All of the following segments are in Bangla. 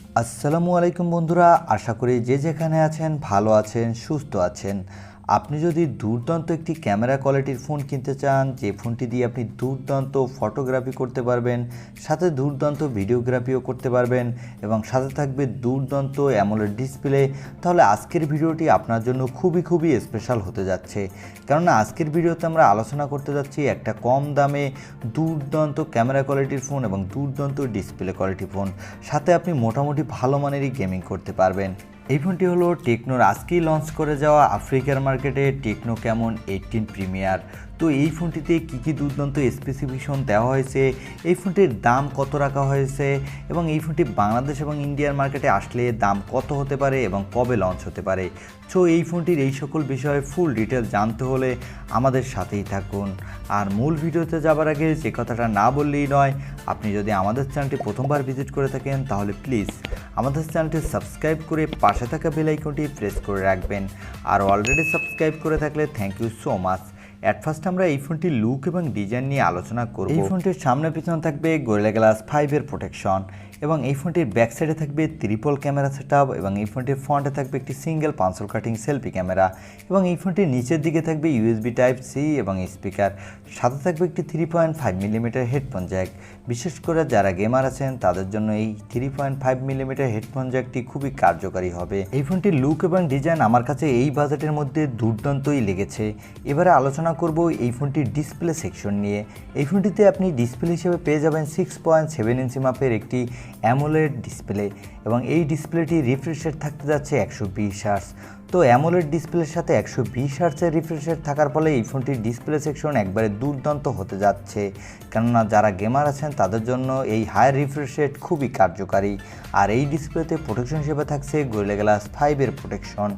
আসসালামু আলাইকুম বন্ধুরা, আশা করি যে যেখানে আছেন ভালো আছেন, সুস্থ আছেন। আপনি যদি দুর্দান্ত একটি ক্যামেরা কোয়ালিটির ফোন কিনতে চান, যে ফোনটি দিয়ে আপনি দুর্দান্ত ফটোগ্রাফি করতে পারবেন, সাথে দুর্দান্ত ভিডিওগ্রাফিও করতে পারবেন এবং সাথে থাকবে দুর্দান্ত অ্যামোলেড ডিসপ্লে, তাহলে আজকের ভিডিওটি আপনার জন্য খুবই স্পেশাল হতে যাচ্ছে। কেননা আজকের ভিডিওতে আমরা আলোচনা করতে যাচ্ছি একটা কম দামে দুর্দান্ত ক্যামেরা কোয়ালিটির ফোন এবং দুর্দান্ত ডিসপ্লে কোয়ালিটি ফোন, সাথে আপনি মোটামুটি ভালো মানেরই গেমিং করতে পারবেন। এই ফোনটি হলো টেকনোর আজকেই লঞ্চ করে যাওয়া আফ্রিকার মার্কেটে টেকনো ক্যামন 18 প্রিমিয়ার। তো এই ফোনটিতে কী দুর্দান্ত স্পেসিফিকেশন দেওয়া হয়েছে, এই ফোনটির দাম কত রাখা হয়েছে এবং এই ফোনটি বাংলাদেশ এবং ইন্ডিয়ার মার্কেটে আসলে দাম কত হতে পারে এবং কবে লঞ্চ হতে পারে। সো এই ফোনটির এই সকল বিষয়ে ফুল ডিটেল জানতে হলে আমাদের সাথেই থাকুন। আর মূল ভিডিওতে যাবার আগে যে কথাটা না বললেই নয়, আপনি যদি আমাদের চ্যানেলটি প্রথমবার ভিজিট করে থাকেন তাহলে প্লিজ আমাদের চ্যানেলটি সাবস্ক্রাইব করে পাশে থাকা বেল আইকনটি প্রেস করে রাখবেন। আর অলরেডি সাবস্ক্রাইব করে থাকলে thank you so much. At first আমরা এই ফোনটির লুক এবং ডিজাইন নিয়ে আলোচনা করব। এই ফোনটির সামনে পিছনে থাকবে গরিলা গ্লাস 5 প্রোটেকশন এবং এই ফোনটির ব্যাক সাইডে থাকবে ট্রিপল ক্যামেরা সেটআপ এবং এই ফোনটির ফ্রন্টে থাকবে একটি single pencil cutting selfie camera এবং এই ফোনটির নিচের দিকে থাকবে ইউএসবি টাইপ সি এবং স্পিকার, সাথে থাকবে একটি 3.5 মিলিমিটার হেডফোন জ্যাক। বিশেষ করে যারা গেমার আছেন তাদের জন্য এই 3.5 মিলিমিটার হেডফোন জ্যাকটি খুবই কার্যকারী হবে। এই ফোনটির লুক এবং ডিজাইন আমার কাছে এই বাজেটের মধ্যে দুর্দান্তই লেগেছে। এবারে আলোচনা করব এই ফোনটির ডিসপ্লে সেকশন নিয়ে। এই ফোনটিতে আপনি ডিসপ্লে হিসেবে পেয়ে যাবেন 6.7 ইঞ্চি মাপের একটি অ্যামোলেড ডিসপ্লে এবং এই ডিসপ্লেটি রিফ্রেশ রেট থাকতে যাচ্ছে 120 হার্টজ। তো অ্যামোলেড ডিসপ্লের সাথে 120 হার্টজের রিফ্রেশ রেট থাকার ফলে এই ফোনটির ডিসপ্লে সেকশন একবারে দুর্দান্ত হতে যাচ্ছে, কেননা যারা গেমার আছেন তাদের জন্য এই হাই রিফ্রেশ রেট খুবই কার্যকারী। আর এই ডিসপ্লেতে প্রোটেকশন হিসেবে থাকছে গরিলা গ্লাস 5 প্রোটেকশন।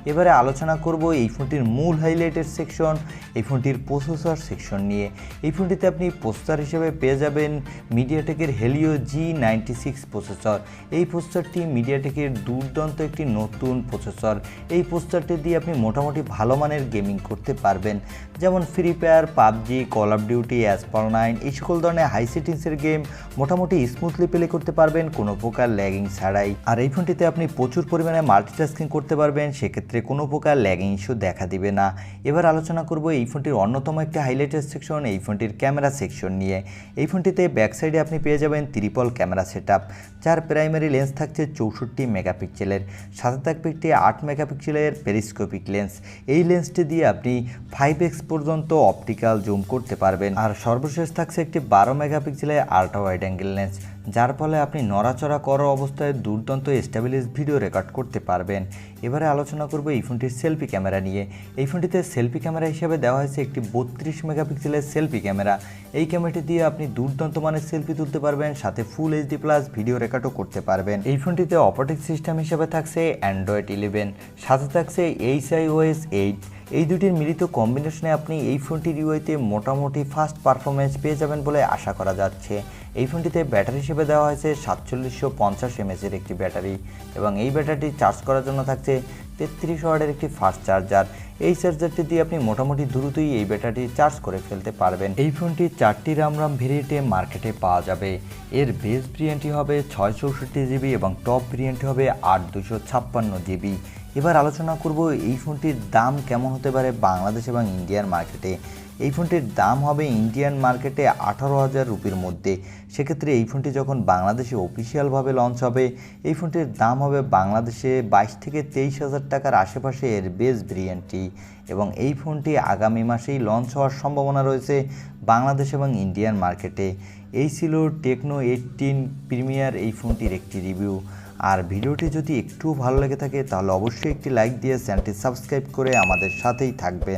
এবারে আলোচনা করব এই ফোনটির মূল হাইলাইটের সেকশন, এই ফোনটির প্রসেসর সেকশন নিয়ে। এই ফোনটিতে আপনি প্রসেসর হিসেবে পেয়ে যাবেন মিডিয়াটেকের হেলিও G96 প্রসেসর। এই প্রসেসরটি মিডিয়াটেকের দুর্দান্ত একটি নতুন প্রসেসর। এই প্রসেসরটি দিয়ে আপনি মোটামুটি ভালো মানের গেমিং করতে পারবেন, যেমন Free Fire, PUBG, Call of Duty, অ্যাসপাল9 এই সকল ধরনের হাই সেটিংসের গেম মোটামুটি স্মুথলি প্লে করতে পারবেন কোনো প্রকার ল্যাগিং ছাড়াই। আর এই ফোনটিতে আপনি প্রচুর পরিমাণে মাল্টিটাস্কিং করতে পারবেন, সেক্ষেত্রে কোনো প্রকার ল্যাগিং ইস্যু দেখা দিবে না। এবার আলোচনা করব এই ফোনটির অন্যতম একটি হাইলাইটের সেকশন, এই ফোনটির ক্যামেরা সেকশন নিয়ে। এই ফোনটিতে ব্যাক সাইডে আপনি পেয়ে যাবেন ট্রিপল ক্যামেরা সেটআপ, যার প্রাইমারি লেন্স থাকছে 64 মেগাপিক্সেলের, সাথে থাকবে একটি 8 মেগাপিক্সেলের পেরিস্কোপিক লেন্স। এই লেন্সটি দিয়ে আপনি 5x পর্যন্ত অপটিক্যাল জুম করতে পারবেন। আর সর্বশেষ থাকছে একটি 12 মেগাপিক্সেলের আল্ট্রা ওয়াইড অ্যাঙ্গেল লেন্স, যার ফলে আপনি নড়াচড়া করা অবস্থায় দুর্দান্ত স্টেবিলাইজ ভিডিও রেকর্ড করতে পারবেন। এবারে আলোচনা করব এই ফোনটির সেলফি ক্যামেরা নিয়ে। এই ফোনটিতে সেলফি ক্যামেরা হিসেবে দেওয়া হয়েছে একটি 32 মেগাপিক্সেলের সেলফি ক্যামেরা। এই ক্যামেরাটি দিয়ে আপনি দুর্দান্ত মানের সেলফি তুলতে পারবেন, সাথে ফুল এইচডি প্লাস ভিডিও রেকর্ডও করতে পারবেন। এই ফোনটিতে অপারেটিং সিস্টেম হিসেবে থাকছে অ্যান্ড্রয়েড 11, সাথে থাকছে HiOS 8। এই দুটির মিলিত কম্বিনেশনে আপনি এই ফোনটির ইউআইতে মোটামুটি ফাস্ট পারফরমেন্স পেয়ে যাবেন বলে আশা করা যাচ্ছে। এই ফোনটিতে ব্যাটারি হিসেবে দেওয়া হয়েছে 4750 mAh একটি ব্যাটারি এবং এই ব্যাটারিটি চার্জ করার জন্য থাকছে 33 ওয়াটের একটি ফাস্ট চার্জার। এই চার্জারটি দিয়ে আপনি মোটামুটি দ্রুতই এই ব্যাটারিটি চার্জ করে ফেলতে পারবেন। এই ফোনটি 4টি RAM ভেরিয়েন্টে মার্কেটে পাওয়া যাবে। এর বেস ভেরিয়েন্টটি হবে 664 জিবি এবং টপ ভেরিয়েন্টটি হবে 8256 জিবি। এবার আলোচনা করব এই ফোনটির দাম কেমন হতে পারে বাংলাদেশ এবং ইন্ডিয়ার মার্কেটে। এই ফোনটির দাম হবে ইন্ডিয়ান মার্কেটে 18,000 রুপির মধ্যে। সেক্ষেত্রে এই ফোনটি যখন বাংলাদেশে অফিসিয়ালভাবে লঞ্চ হবে, এই ফোনটির দাম হবে বাংলাদেশে 22 থেকে 23,000 টাকার আশেপাশে এর বেস ভেরিয়েন্টটি এবং এই ফোনটি আগামী মাসেই লঞ্চ হওয়ার সম্ভাবনা রয়েছে বাংলাদেশ এবং ইন্ডিয়ান মার্কেটে। এই ছিল টেকনো 18 প্রিমিয়ার এই ফোনটির একটি রিভিউ। আর ভিডিওটি যদি একটু ভালো লেগে থাকে তাহলে অবশ্যই একটি লাইক দিয়ে চ্যানেলটি সাবস্ক্রাইব করে আমাদের সাথেই থাকবেন।